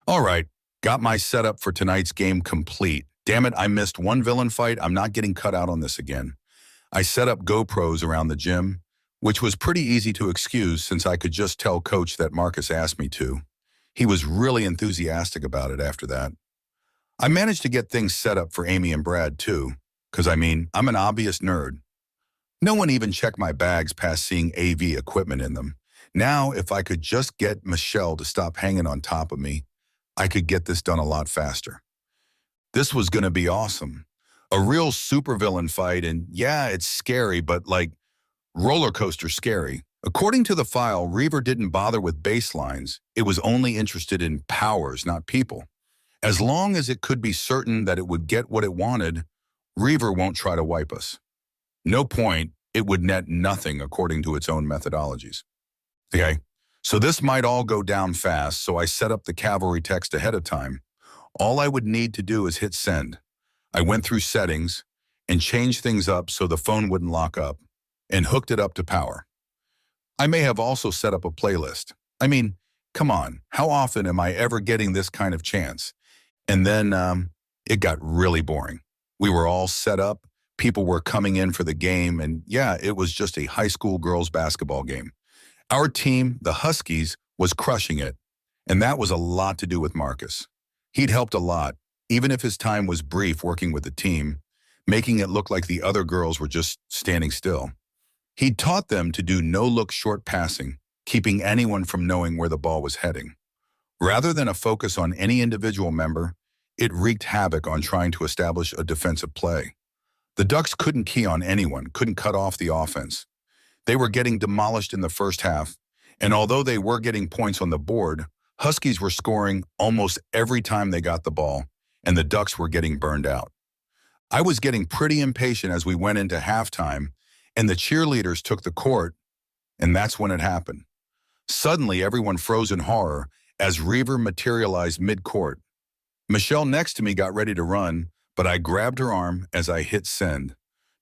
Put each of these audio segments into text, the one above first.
All right, got my setup for tonight's game complete. Damn it, I missed one villain fight. I'm not getting cut out on this again. I set up GoPros around the gym, which was pretty easy to excuse since I could just tell Coach that Marcus asked me to. He was really enthusiastic about it after that. I managed to get things set up for Amy and Brad too, because I'm an obvious nerd. No one even checked my bags past seeing AV equipment in them. Now, if I could just get Michelle to stop hanging on top of me, I could get this done a lot faster. This was going to be awesome. A real supervillain fight, and yeah, it's scary, but like roller coaster scary. According to the file, Reaver didn't bother with baselines. It was only interested in powers, not people. As long as it could be certain that it would get what it wanted, Reaver won't try to wipe us. No point, it would net nothing according to its own methodologies. Okay, so this might all go down fast, so I set up the cavalry text ahead of time. All I would need to do is hit send. I went through settings and changed things up so the phone wouldn't lock up and hooked it up to power. I may have also set up a playlist. Come on, how often am I ever getting this kind of chance? And then it got really boring. We were all set up, people were coming in for the game, and yeah, it was just a high school girls basketball game. Our team, the Huskies, was crushing it, and that was a lot to do with Marcus. He'd helped a lot, even if his time was brief working with the team, making it look like the other girls were just standing still. He'd taught them to do no-look short passing, keeping anyone from knowing where the ball was heading. Rather than a focus on any individual member, it wreaked havoc on trying to establish a defensive play. The Ducks couldn't key on anyone, couldn't cut off the offense. They were getting demolished in the first half, and although they were getting points on the board, Huskies were scoring almost every time they got the ball, and the Ducks were getting burned out. I was getting pretty impatient as we went into halftime, and the cheerleaders took the court, and that's when it happened. Suddenly, everyone froze in horror as Reaver materialized mid-court. Michelle next to me got ready to run, but I grabbed her arm as I hit send.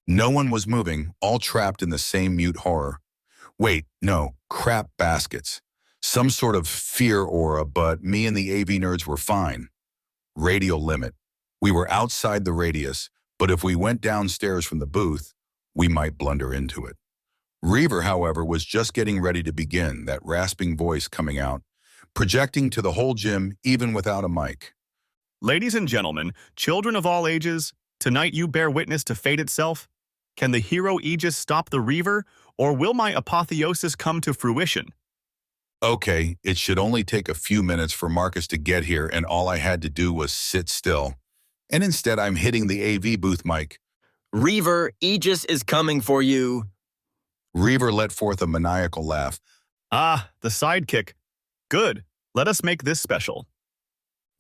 No one was moving, all trapped in the same mute horror. Wait, no, crap baskets. Some sort of fear aura, but me and the AV nerds were fine. Radial limit. We were outside the radius, but if we went downstairs from the booth, we might blunder into it. Reaver, however, was just getting ready to begin, that rasping voice coming out, projecting to the whole gym even without a mic. Ladies and gentlemen, children of all ages, tonight you bear witness to fate itself. Can the hero Aegis stop the Reaver, or will my apotheosis come to fruition? Okay, it should only take a few minutes for Marcus to get here, and all I had to do was sit still. And instead, I'm hitting the AV booth mic. Reaver, Aegis is coming for you. Reaver let forth a maniacal laugh. Ah, the sidekick. Good. Let us make this special.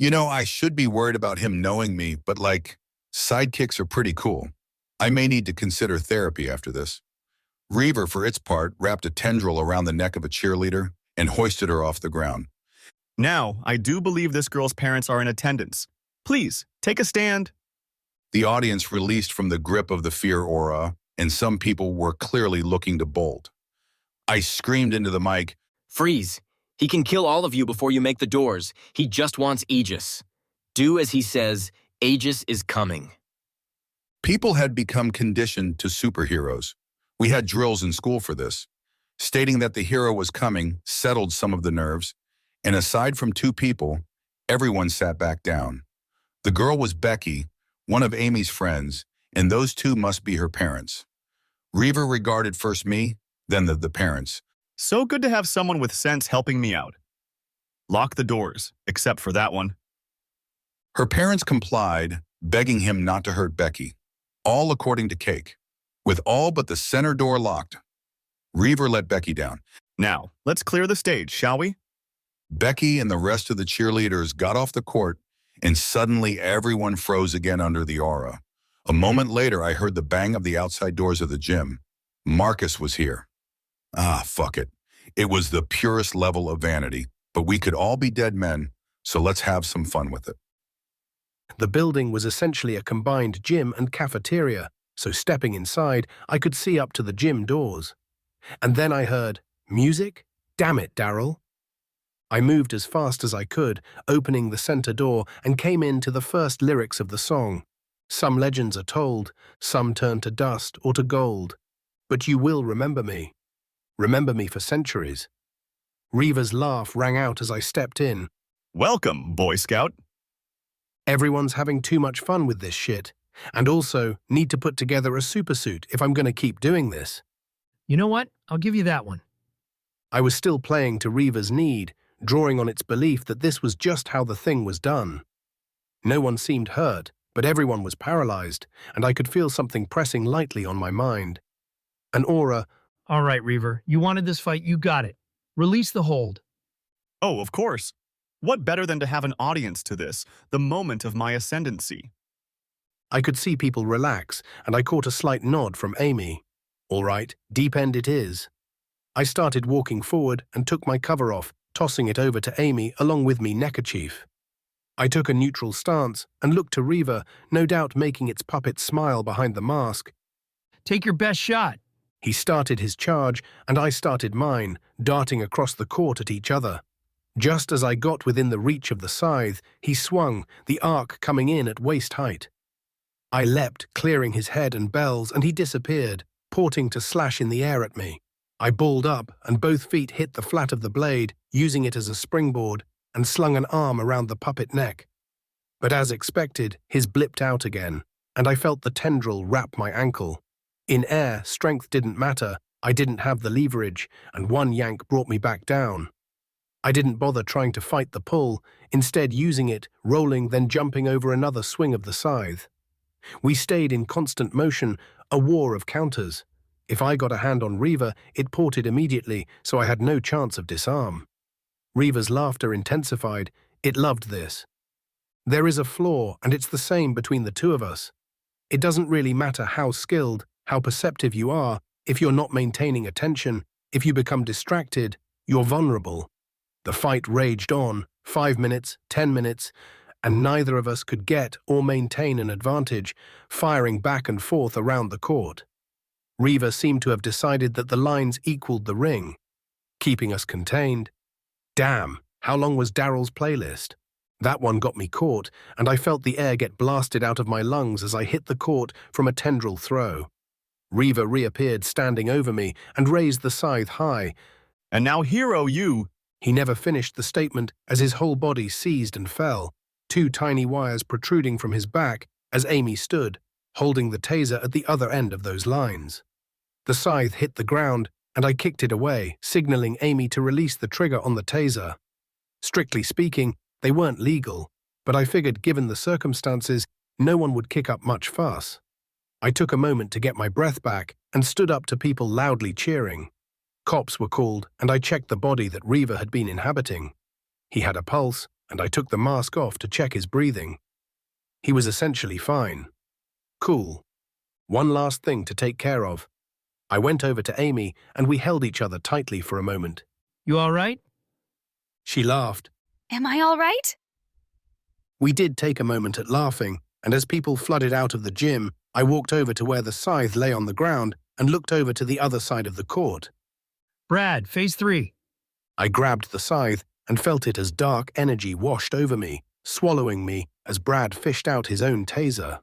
I should be worried about him knowing me, but sidekicks are pretty cool. I may need to consider therapy after this. Reaver, for its part, wrapped a tendril around the neck of a cheerleader and hoisted her off the ground. Now, I do believe this girl's parents are in attendance. Please, take a stand. The audience released from the grip of the fear aura, and some people were clearly looking to bolt. I screamed into the mic, Freeze. He can kill all of you before you make the doors. He just wants Aegis. Do as he says. Aegis is coming. People had become conditioned to superheroes. We had drills in school for this. Stating that the hero was coming settled some of the nerves, and aside from two people, everyone sat back down. The girl was Becky, one of Amy's friends, and those two must be her parents. Reaver regarded first me, then the parents. So good to have someone with sense helping me out. Lock the doors, except for that one. Her parents complied, begging him not to hurt Becky, all according to Cake. With all but the center door locked, Reaver let Becky down. Now, let's clear the stage, shall we? Becky and the rest of the cheerleaders got off the court, and suddenly everyone froze again under the aura. A moment later, I heard the bang of the outside doors of the gym. Marcus was here. Ah, fuck it. It was the purest level of vanity, but we could all be dead men, so let's have some fun with it. The building was essentially a combined gym and cafeteria, so stepping inside, I could see up to the gym doors. And then I heard, music? Damn it, Daryl. I moved as fast as I could, opening the center door, and came in to the first lyrics of the song. Some legends are told, some turn to dust or to gold. But you will remember me. Remember me for centuries. Reaver's laugh rang out as I stepped in. Welcome, Boy Scout. Everyone's having too much fun with this shit, and also need to put together a supersuit if I'm going to keep doing this. You know what? I'll give you that one. I was still playing to Reaver's need, drawing on its belief that this was just how the thing was done. No one seemed hurt, but everyone was paralyzed, and I could feel something pressing lightly on my mind. An aura. All right, Reaver. You wanted this fight, you got it. Release the hold. Oh, of course. What better than to have an audience to this, the moment of my ascendancy? I could see people relax, and I caught a slight nod from Amy. All right, deep end it is. I started walking forward and took my cover off, tossing it over to Amy along with me neckerchief. I took a neutral stance and looked to Reaver, no doubt making its puppet smile behind the mask. Take your best shot. He started his charge, and I started mine, darting across the court at each other. Just as I got within the reach of the scythe, he swung, the arc coming in at waist height. I leapt, clearing his head and bells, and he disappeared, porting to slash in the air at me. I balled up, and both feet hit the flat of the blade, using it as a springboard, and slung an arm around the puppet neck. But as expected, his blipped out again, and I felt the tendril wrap my ankle. In air, strength didn't matter, I didn't have the leverage, and one yank brought me back down. I didn't bother trying to fight the pull, instead using it, rolling, then jumping over another swing of the scythe. We stayed in constant motion, a war of counters. If I got a hand on Reaver, it ported immediately, so I had no chance of disarm. Reaver's laughter intensified. It loved this. There is a flaw, and it's the same between the two of us. It doesn't really matter how skilled, how perceptive you are, if you're not maintaining attention, if you become distracted, you're vulnerable. The fight raged on, 5 minutes, 10 minutes, and neither of us could get or maintain an advantage, firing back and forth around the court. Reaver seemed to have decided that the lines equaled the ring, keeping us contained. Damn, how long was Daryl's playlist? That one got me caught, and I felt the air get blasted out of my lungs as I hit the court from a tendril throw. Reaver reappeared standing over me and raised the scythe high. And now, hero, you... He never finished the statement as his whole body seized and fell, 2 tiny wires protruding from his back as Amy stood, holding the taser at the other end of those lines. The scythe hit the ground, and I kicked it away, signaling Amy to release the trigger on the taser. Strictly speaking, they weren't legal, but I figured given the circumstances, no one would kick up much fuss. I took a moment to get my breath back and stood up to people loudly cheering. Cops were called, and I checked the body that Reaver had been inhabiting. He had a pulse, and I took the mask off to check his breathing. He was essentially fine. Cool. One last thing to take care of. I went over to Amy, and we held each other tightly for a moment. You all right? She laughed. Am I all right? We did take a moment at laughing, and as people flooded out of the gym, I walked over to where the scythe lay on the ground and looked over to the other side of the court. Brad, phase 3. I grabbed the scythe and felt it as dark energy washed over me, swallowing me as Brad fished out his own taser.